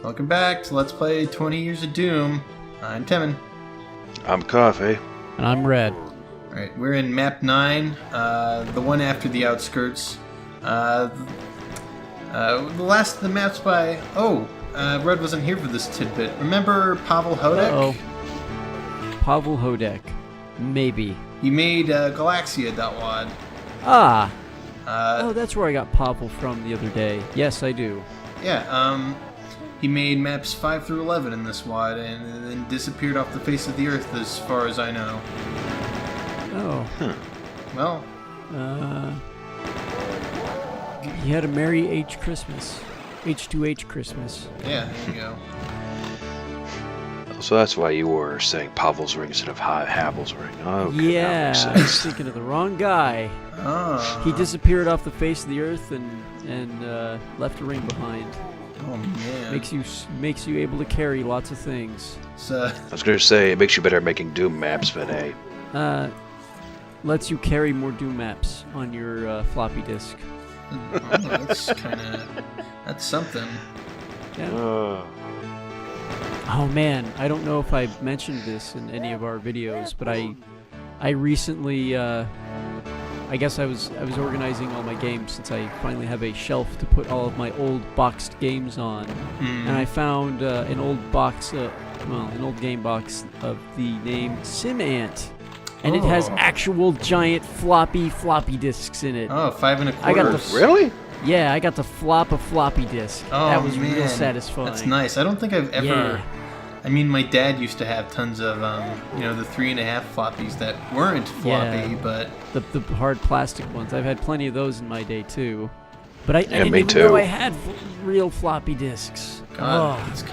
Welcome back to Let's Play 20 Years of Doom. I'm Temin. I'm Coffee. And I'm Red. Alright, we're in map 9, the one after the outskirts. The last of the maps by... Red wasn't here for this tidbit. Remember Pavel Hodek? Uh-oh. Pavel Hodek. Maybe. He made Galaxia.wad. Ah! That's where I got Pavel from the other day. Yes, I do. Yeah, he made maps 5 through 11 in this wad and then disappeared off the face of the earth as far as I know. Oh. Well... He had a merry Christmas. H2H Xmas. Yeah, there you go. So that's why you were saying Pavel's ring instead of Havel's ring. Okay, Yeah, I was thinking of the wrong guy. Oh. He disappeared off the face of the earth and left a ring behind. Oh man. Makes you able to carry lots of things. So, I was going to say, it makes you better at making Doom maps, but hey. Lets you carry more Doom maps on your floppy disk. that's something. Yeah. Oh man, I don't know if I've mentioned this in any of our videos, but I recently, I guess I was organizing all my games since I finally have a shelf to put all of my old boxed games on, and I found an old box, an old game box of the name SimAnt, and it has actual giant floppy disks in it. Oh, 5 1/4. I got the Really? Yeah, I got to flop a floppy disk. Oh, that was man. real satisfying. That's nice. I don't think I've ever... Yeah. I mean, my dad used to have tons of, the 3.5 floppies that weren't floppy, but... The hard plastic ones. I've had plenty of those in my day, too. But I didn't me even too. know I had real floppy disks. God, Oh. it's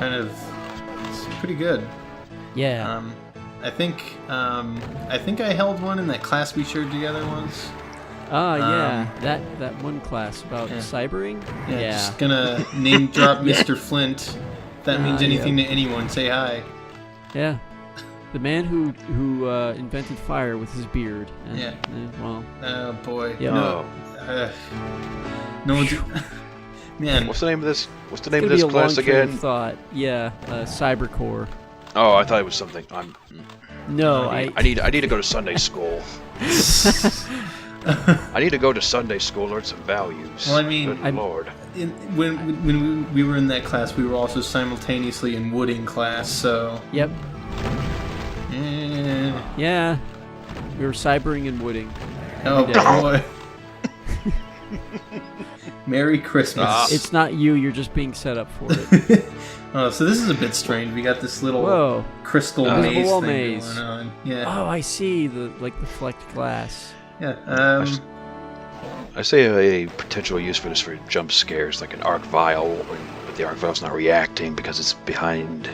pretty good. Yeah. I think I held one in that class we shared together once. Yeah. That one class about cybering? Yeah. Just gonna name drop Mr. Flint. If that means anything to anyone, say hi. Yeah. The man who invented fire with his beard. And, Yeah. Well. Oh boy. Yeah. No one's... Man. What's the name of this? What's the It's name of gonna this be a class long train again? of thought. Yeah. Cybercore. Oh, I thought it was something. No, I need to go to Sunday school. I need to go to Sunday school, learn some values. Well, I mean, Good Lord. When we were in that class, we were also simultaneously in wooding class, so... Yep. Eh. Yeah. We were cybering and wooding. Oh, every day. boy. Merry Christmas. It's not you, you're just being set up for it. Oh, so this is a bit strange. We got this little Whoa. crystal Invisible maze wall thing maze. going on. Yeah. Oh, I see. The flecked glass. Yeah. I say a potential use for this for jump scares, like an arc vial, but the arc vial's not reacting because it's behind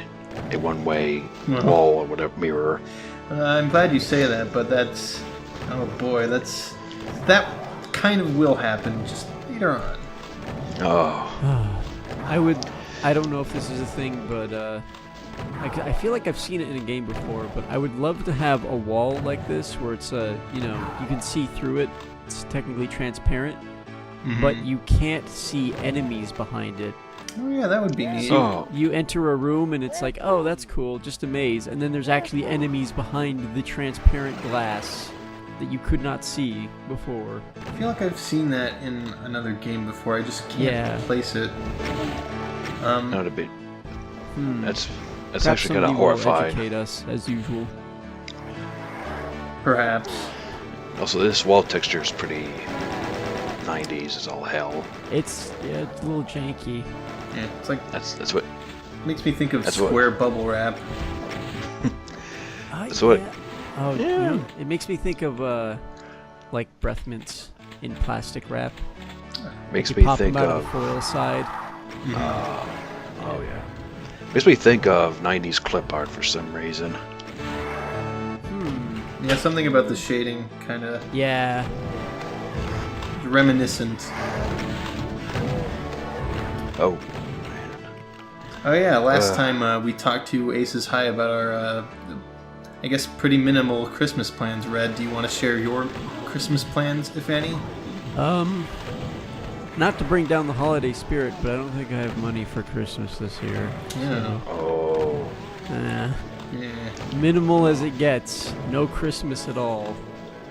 a one-way wall or whatever mirror. I'm glad you say that, but that's... Oh, boy. That kind of will happen just later on. Oh. I don't know if this is a thing, but I feel like I've seen it in a game before, but I would love to have a wall like this where it's, you can see through it. It's technically transparent, but you can't see enemies behind it. Oh, yeah, that would be neat. Oh. You enter a room and it's like, oh, that's cool, just a maze, and then there's actually enemies behind the transparent glass that you could not see before. I feel like I've seen that in another game before. I just can't place it. Not a bit. That's Perhaps actually kind of somebody will horrifying. educate us, as usual. Perhaps. Also, this wall texture is pretty 90s as all hell. It's a little janky. Yeah, it's like... That's what. Makes me think of That's what- square bubble wrap. That's what. Oh, Yeah. It makes me think of like breath mints in plastic wrap. Makes You me pop think them out of. of the foil side. Oh yeah. Makes me think of 90s clip art for some reason. Yeah, something about the shading kind of Yeah. reminiscent. Oh. Oh yeah, last time we talked to Aces High about our, I guess, pretty minimal Christmas plans. Red, do you want to share your Christmas plans, if any? not to bring down the holiday spirit, but I don't think I have money for Christmas this year. Yeah. Oh. Yeah. Minimal as it gets. No Christmas at all.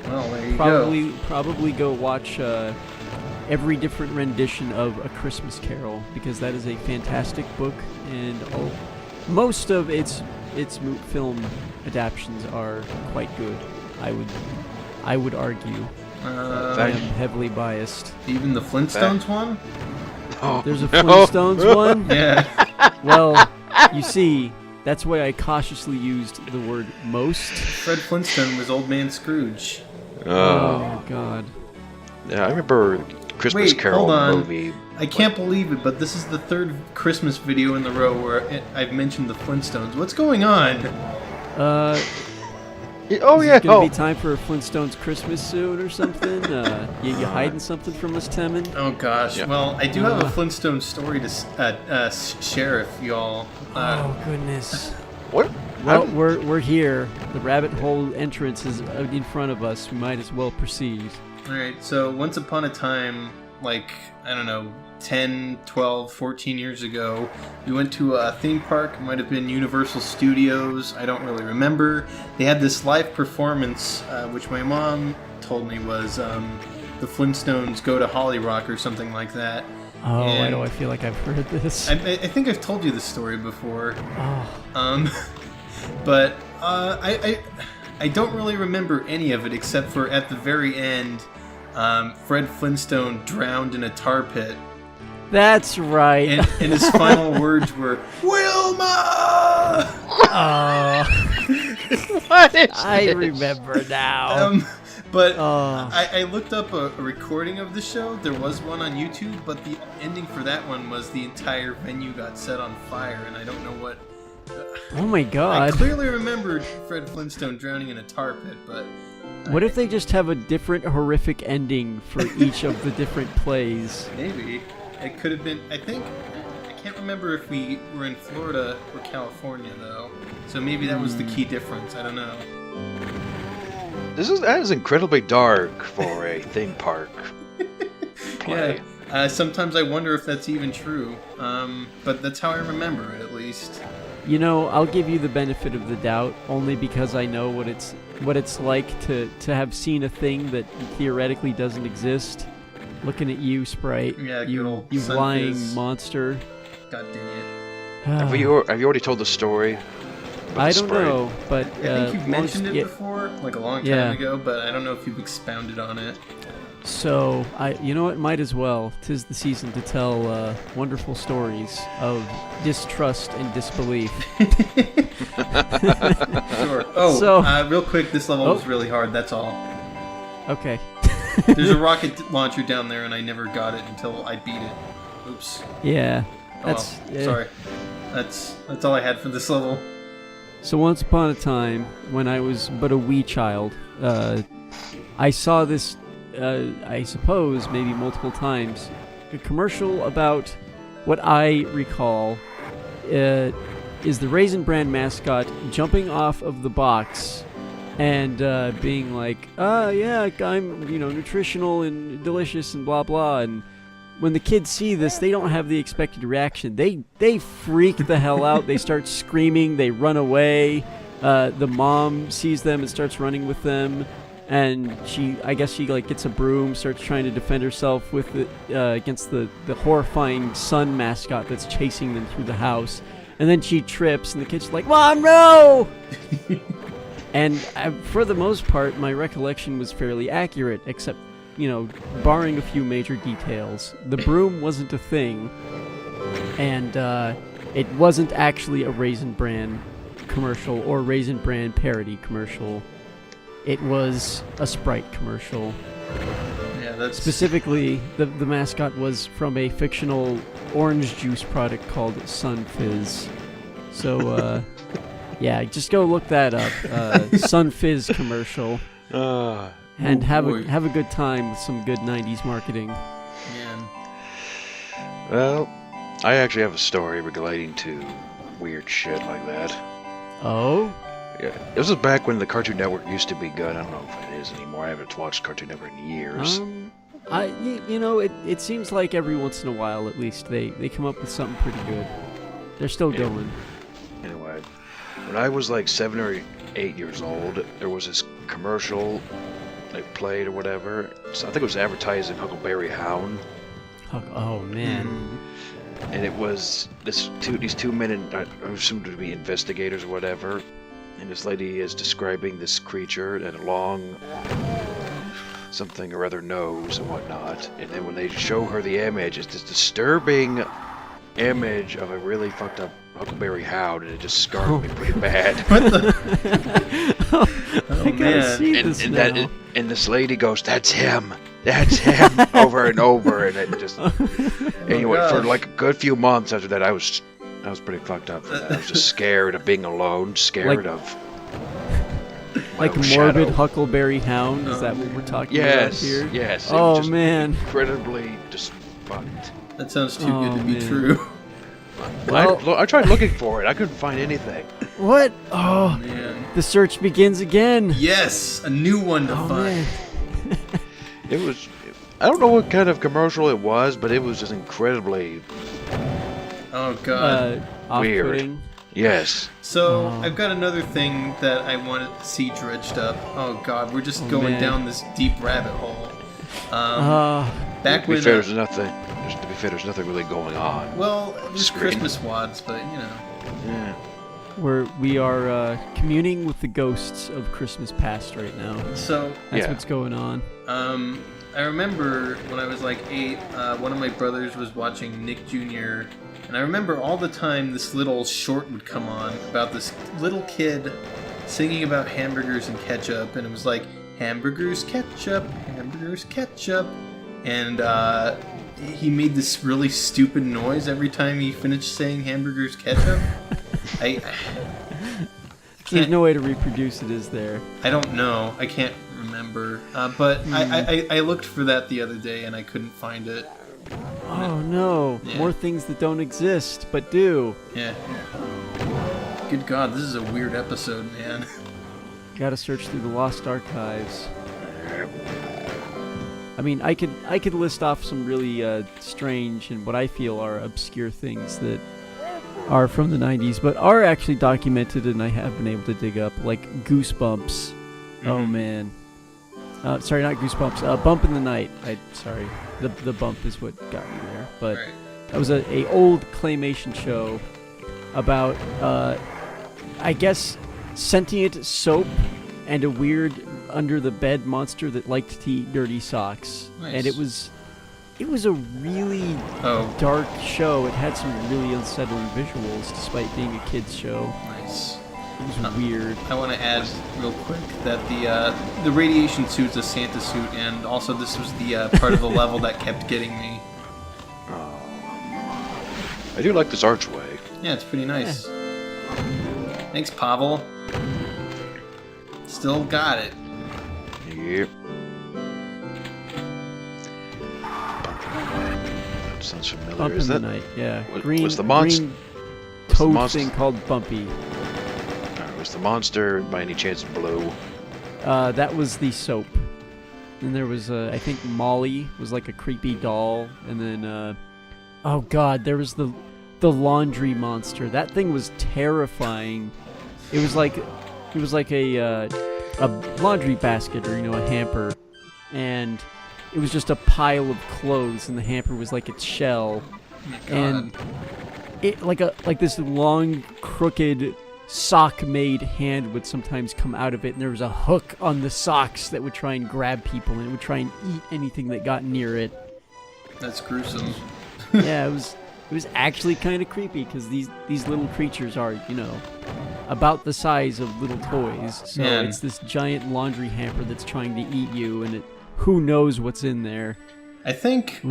Well, there you Probably go watch every different rendition of A Christmas Carol, because that is a fantastic book, and most of its film adaptions are quite good. I would argue. I am heavily biased. Even the Flintstones one? Oh, There's a Flintstones one? Yeah. Well, you see, that's why I cautiously used the word most. Fred Flintstone was Old Man Scrooge. Oh, God. Yeah, I remember Christmas Wait, Carol hold on. movie. I can't believe it, but this is the third Christmas video in the row where I've mentioned the Flintstones. What's going on? Oh yeah. Is it gonna be time for a Flintstones Christmas soon or something? You hiding something from us, Temin? Oh gosh. Yeah. Well, I do have a Flintstone story to share if y'all. Oh goodness. What? Well, we're here. The rabbit hole entrance is out in front of us. We might as well proceed. All right. So once upon a time, like I don't know, 10, 12, 14 years ago, we went to a theme park. It might have been Universal Studios. I don't really remember. They had this live performance, which my mom told me was the Flintstones Go to Holly Rock or something like that. Oh, why And do I feel like I've heard this? I think I've told you this story before. Oh. But I don't really remember any of it except for at the very end, Fred Flintstone drowned in a tar pit. That's right. And his final words were, Wilma! Oh. What is I this? remember now. But Oh. I looked up a recording of the show. There was one on YouTube, but the ending for that one was the entire venue got set on fire, and I don't know what... Oh my I God. clearly remembered Fred Flintstone drowning in a tar pit, but... What if they just have a different horrific ending for each of the different plays? Maybe. It could have been... I can't remember if we were in Florida or California, though. So maybe that was the key difference. I don't know. That is incredibly dark for a theme park play. Yeah. Sometimes I wonder if that's even true. But that's how I remember it, at least. You know, I'll give you the benefit of the doubt only because I know what it's like to have seen a thing that theoretically doesn't exist. Looking at you, Sprite. Yeah, good you old you Sun lying Fizz. monster. God dang it. Have you already told the story? I don't know, but I think you've mentioned it yeah, before, like a long time Yeah. ago, but I don't know if you've expounded on it. So you know what? Might as well. 'Tis the season to tell wonderful stories of distrust and disbelief. Sure. Oh, So- real quick, this level was really hard, that's all. Okay. There's a rocket launcher down there, and I never got it until I beat it. Oops. Yeah. Oh, That's well, sorry. That's all I had for this level. So once upon a time, when I was but a wee child, I saw this, I suppose, maybe multiple times, a commercial about what I recall is the Raisin Bran mascot jumping off of the box and being like, yeah, I'm, nutritional and delicious and blah blah. And when the kids see this, they don't have the expected reaction. They freak the hell out. They start screaming. They run away. The mom sees them and starts running with them. And I guess she gets a broom, starts trying to defend herself with it against the horrifying sun mascot that's chasing them through the house. And then she trips, and the kid's like, "Mom, no!" And for the most part, my recollection was fairly accurate, except, barring a few major details. The broom wasn't a thing, and it wasn't actually a Raisin Bran commercial or Raisin Bran parody commercial. It was a Sprite commercial. Yeah, that's... Specifically, the mascot was from a fictional orange juice product called Sun Fizz. So, yeah, just go look that up. Sun Fizz commercial. And have a good time with some good 90s marketing. Man. Well, I actually have a story relating to weird shit like that. Oh? Yeah, this was back when the Cartoon Network used to be good. I don't know if it is anymore. I haven't watched Cartoon Network in years. It seems like every once in a while, at least, they come up with something pretty good. They're still going. Anyway, when I was like 7 or 8 years old, there was this commercial they played or whatever. So I think it was advertising Huckleberry Hound. Oh man. And it was these two men, are assumed to be investigators or whatever. And this lady is describing this creature and a long something or other nose and whatnot. And then when they show her the image, it's this disturbing image of a really fucked up Huckleberry Hound, and it just scarred me pretty bad. What the? Oh man! See this now. And this lady goes, "That's him, that's him," over and over, and it just. Anyway, for like a good few months after that, I was pretty fucked up for that. I was just scared of being alone, scared of. Like morbid shadow. Huckleberry Hound? Is that what we're talking about here? Yes. Oh was just man! Incredibly just fucked. That sounds too good to be true. Well, I tried looking for it. I couldn't find anything. What? Oh Man. The search begins again. Yes, a new one to find. Man. It was. I don't know what kind of commercial it was, but it was just incredibly Oh god. weird. Off-putting. Yes. So I've got another thing that I wanted to see dredged up. Oh god, we're just going man. down this deep rabbit hole. Back To be when fair, there's nothing really going on. well, there's Screen. Christmas wads, but you know. Yeah. Where we are communing with the ghosts of Christmas past right now. So That's Yeah. what's going on. I remember when I was like 8, one of my brothers was watching Nick Jr. And I remember all the time this little short would come on about this little kid singing about hamburgers and ketchup, and it was like hamburgers, ketchup, and he made this really stupid noise every time he finished saying hamburgers, ketchup. I There's no way to reproduce it, is there? I don't know. I can't remember. But I looked for that the other day and I couldn't find it. Oh no! Yeah. More things that don't exist, but do. Yeah. Good God, this is a weird episode, man. Gotta search through the lost archives. I mean, I could list off some really strange and what I feel are obscure things that are from the 90s, but are actually documented, and I have been able to dig up, like Goosebumps. Oh man. Sorry, not Goosebumps. Bump in the Night. Sorry. The bump is what got me there. But Right. that was a old claymation show about, I guess, sentient soap and a weird under-the-bed monster that liked to eat dirty socks. Nice. And it was a really Oh, dark show. It had some really unsettling visuals, despite being a kids' show. nice. It was weird. I want to add real quick that the radiation suit's a Santa suit, and also this was the part of the level that kept getting me. I do like this archway. Yeah, it's pretty nice. Thanks, Pavel. Still got it. Yep. That sounds familiar. Bump Is in that the Night, yeah. was Green, the monster? green Was the toad monster? thing called Bumpy. Was the monster by any chance blue? That was the soap. And there was, I think Molly was like a creepy doll. And then, oh god, there was the laundry monster. That thing was terrifying. It was like a laundry basket, or a hamper, and it was just a pile of clothes, and the hamper was like its shell, and it like this long crooked sock-made hand would sometimes come out of it, and there was a hook on the socks that would try and grab people, and it would try and eat anything that got near it. That's gruesome. Yeah, it was actually kind of creepy, because these little creatures are, about the size of little toys. So Man. it's this giant laundry hamper that's trying to eat you, and who knows what's in there. I think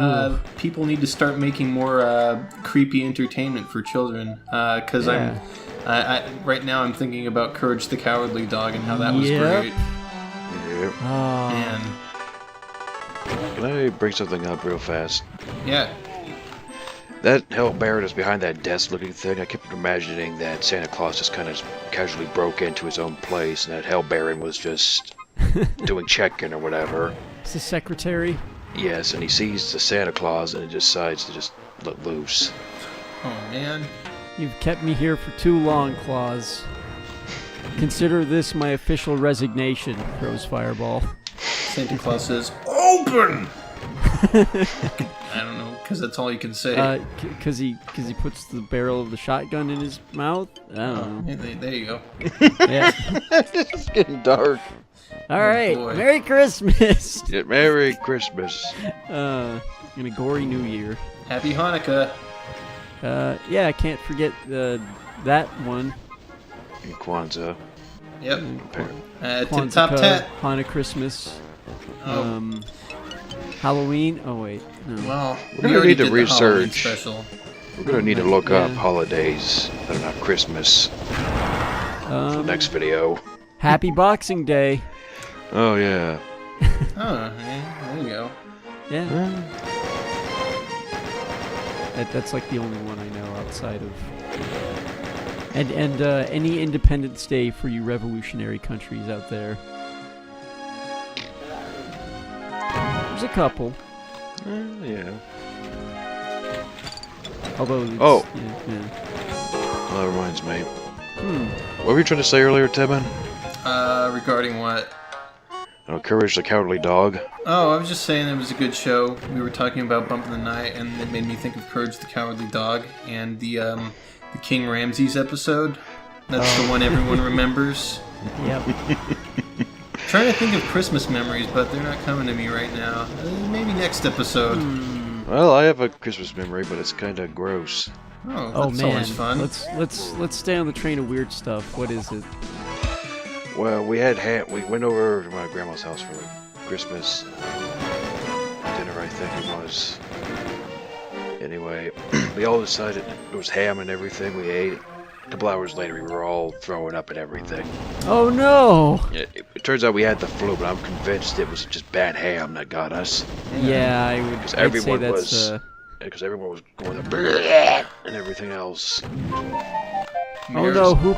people need to start making more creepy entertainment for children. Because Yeah. right now I'm thinking about Courage the Cowardly Dog and how that was Yep. great. Yep. Oh, Man. Can I bring something up real fast? Yeah. That Hell Baron is behind that desk-looking thing. I kept imagining that Santa Claus just kind of casually broke into his own place, and that Hell Baron was just doing check-in or whatever. it's the secretary. Yes, and he sees the Santa Claus and decides to just let loose. Oh man. You've kept me here for too long, Claus. Consider this my official resignation, throws Fireball. Santa Claus says, "Open!" I don't know, because that's all you can say. Because he puts the barrel of the shotgun in his mouth? I don't know. There you go. Yeah. It's getting dark. All right. boy. Merry Christmas! Yeah, Merry Christmas. And a gory New Year. Happy Hanukkah. Yeah, I can't forget that one. And Kwanzaa. Yep. Tip Kwanzaa, top tat. Hanukkah, Christmas. Oh. Halloween. Oh wait, no. Well, We're we gonna already need to did the Halloween research. special. We're gonna need to look up Yeah. holidays that are not Christmas for the next video. Happy Boxing Day. Oh yeah. Oh, yeah, there you go. Yeah. That's like the only one I know outside of. And any Independence Day for you revolutionary countries out there. There's a couple. Yeah. Although. It's, Oh. Yeah. Well, that reminds me. What were you trying to say earlier, Tevin? Regarding what? Oh, Courage the Cowardly Dog. Oh, I was just saying it was a good show. We were talking about Bump in the Night, and it made me think of Courage the Cowardly Dog and the King Ramses episode. That's the one everyone remembers. Yep. Trying to think of Christmas memories, but they're not coming to me right now. Maybe next episode. Well, I have a Christmas memory, but it's kind of gross. Oh, Oh that's man. always fun. Let's stay on the train of weird stuff. What is it? Well, we went over to my grandma's house for Christmas dinner, I think it was. Anyway, we all decided it was ham and everything. We ate. A couple hours later, we were all throwing up and everything. Oh no! It turns out we had the flu, but I'm convinced it was just bad ham that got us. Yeah, I would. Because I'd everyone say that's. was, because everyone was going and everything else. Oh no! Who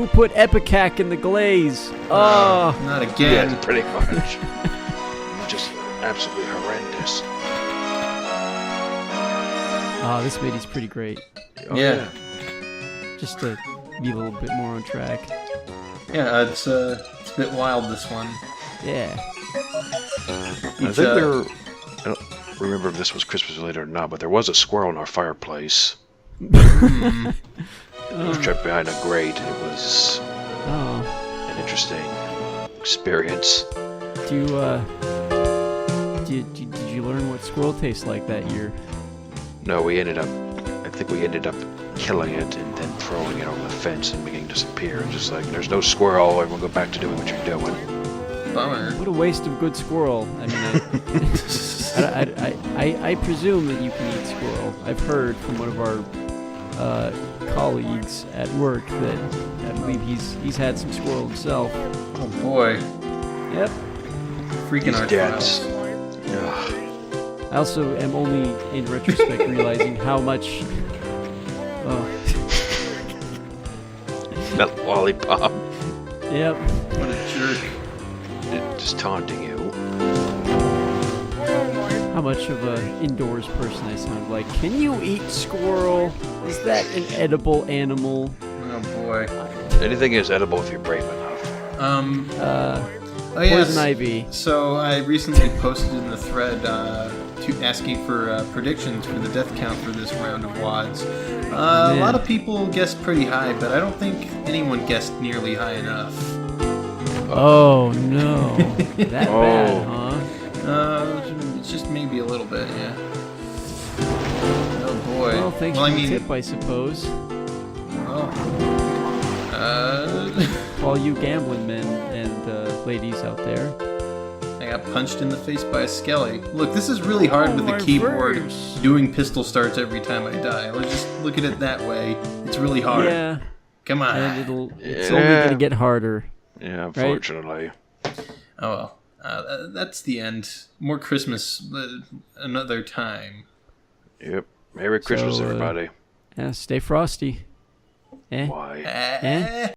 put Epicac in the glaze? Oh. Not again. Yeah, pretty much. It was just absolutely horrendous. Oh, this video's pretty great. Oh, Yeah. Just to be a little bit more on track. Yeah, it's a bit wild, this one. Yeah. I think I don't remember if this was Christmas related or not, but there was a squirrel in our fireplace. It was trapped behind a grate. It was an interesting experience. Did you learn what squirrel tastes like that year? No, I think we ended up killing it and then throwing it over the fence and making it disappear. Just like, there's no squirrel, everyone go back to doing what you're doing. Bummer. What a waste of good squirrel. I mean, I presume that you can eat squirrel. I've heard from one of our colleagues at work that I believe he's had some squirrel himself. Oh boy. Yep. Freaking our dead. trials. Ugh. I also am only in retrospect realizing how much. That lollipop. Yep. What a jerk. Just taunting you. How much of an indoors person I sound like. Can you eat squirrel? Is that an edible animal? Oh boy. Anything is edible if you're brave enough. Oh yes. Poison ivy. So I recently posted in the thread asking for predictions for the death count for this round of WADs. A lot of people guessed pretty high, but I don't think anyone guessed nearly high enough. Oh no. That bad, huh? It's just maybe a little bit, yeah. Oh boy. Well, thanks for the tip, I suppose. All you gambling men and ladies out there. I got punched in the face by a skelly. Look, this is really hard with the keyboard doing pistol starts every time I die. Let's just look at it that way. It's really hard. Yeah. Come on. And it's only gonna get harder. Yeah, unfortunately. Right? Oh well. That's the end. More Christmas another time. Yep. Merry Christmas, everybody. Yeah, stay frosty. Why? Eh?